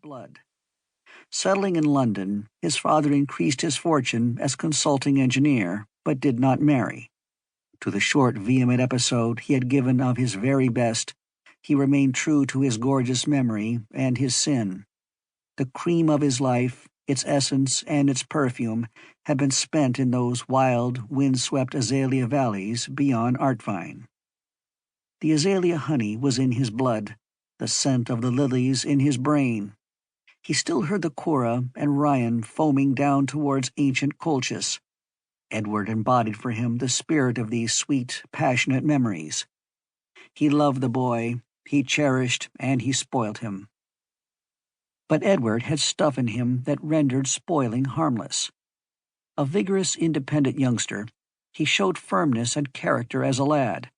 blood. Settling in London, his father increased his fortune as consulting engineer, but did not marry. To the short, vehement episode he had given of his very best, he remained true to his gorgeous memory and his sin. The cream of his life, its essence and its perfume, had been spent in those wild, wind-swept azalea valleys beyond Artvine. The azalea honey was in his blood, the scent of the lilies in his brain. He still heard the Cora and Ryan foaming down towards ancient Colchis. Edward embodied for him the spirit of these sweet, passionate memories. He loved the boy, he cherished, and he spoilt him. But Edward had stuff in him that rendered spoiling harmless. A vigorous, independent youngster, he showed firmness and character as a lad.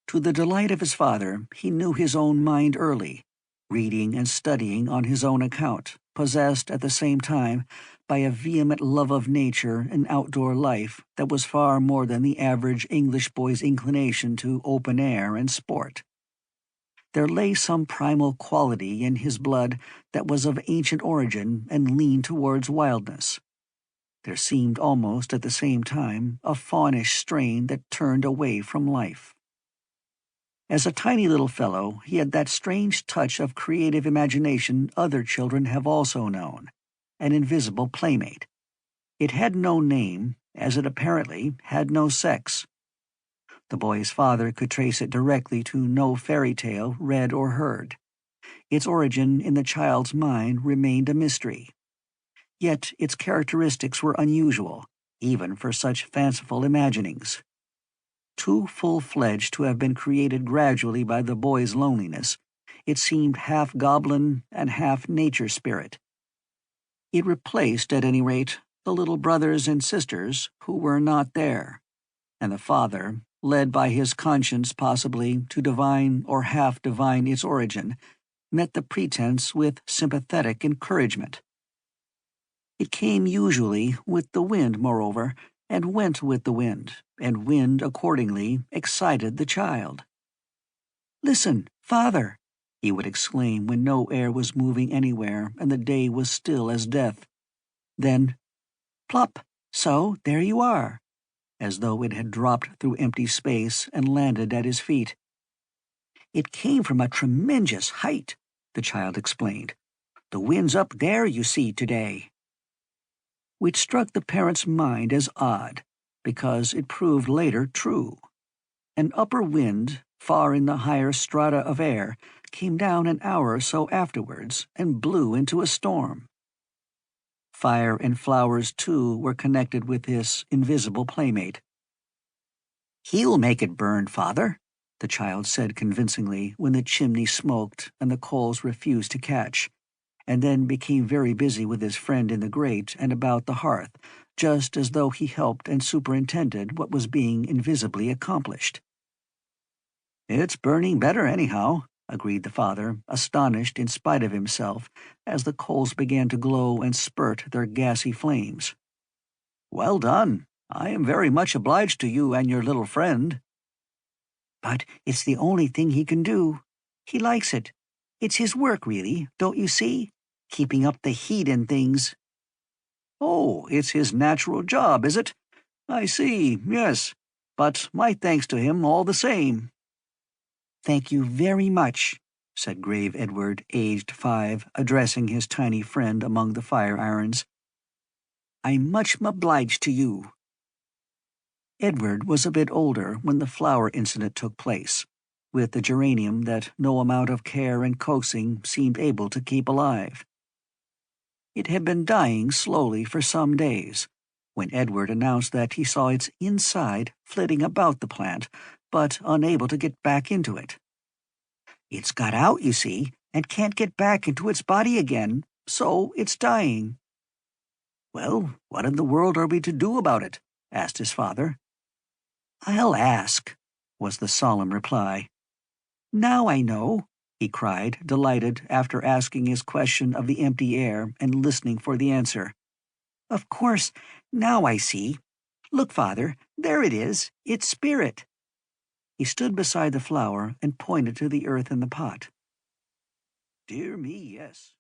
To the delight of his father, he knew his own mind early, reading and studying on his own account, possessed at the same time by a vehement love of nature and outdoor life that was far more than the average English boy's inclination to open air and sport. There lay some primal quality in his blood that was of ancient origin and leaned towards wildness. There seemed almost at the same time a faunish strain that turned away from life. As a tiny little fellow, he had that strange touch of creative imagination other children have also known, an invisible playmate. It had no name, as it apparently had no sex. The boy's father could trace it directly to no fairy tale read or heard. Its origin in the child's mind remained a mystery. Yet its characteristics were unusual, even for such fanciful imaginings. Too full-fledged to have been created gradually by the boy's loneliness, it seemed half goblin and half nature spirit. It replaced, at any rate, the little brothers and sisters who were not there, and the father, led by his conscience possibly to divine or half-divine its origin, met the pretense with sympathetic encouragement. It came usually with the wind, moreover, and went with the wind, and wind accordingly excited the child. "Listen, father," he would exclaim when no air was moving anywhere and the day was still as death. Then, plop, so there you are, as though it had dropped through empty space and landed at his feet. "It came from a tremendous height," the child explained. "The wind's up there, you see, today." Which struck the parent's mind as odd, because it proved later true. An upper wind, far in the higher strata of air, came down an hour or so afterwards and blew into a storm. Fire and flowers, too, were connected with this invisible playmate. "He'll make it burn, father," the child said convincingly when the chimney smoked and the coals refused to catch, and then became very busy with his friend in the grate and about the hearth, just as though he helped and superintended what was being invisibly accomplished. "It's burning better, anyhow," agreed the father, astonished in spite of himself, as the coals began to glow and spurt their gassy flames. "Well done. I am very much obliged to you and your little friend." "But it's the only thing he can do. He likes it. It's his work, really, don't you see? Keeping up the heat and things." "Oh, it's his natural job, is it? I see, yes. But my thanks to him all the same." "Thank you very much," said grave Edward, aged 5, addressing his tiny friend among the fire-irons. "I'm much obliged to you." Edward was a bit older when the flower incident took place, with the geranium that no amount of care and coaxing seemed able to keep alive. It had been dying slowly for some days, when Edward announced that he saw its inside flitting about the plant, but unable to get back into it. "It's got out, you see, and can't get back into its body again, so it's dying." "Well, what in the world are we to do about it?" asked his father. "I'll ask," was the solemn reply. "Now I know," he cried, delighted after asking his question of the empty air and listening for the answer. "Of course, now I see. Look, father, there it is, its spirit." He stood beside the flower and pointed to the earth in the pot. "Dear me, yes.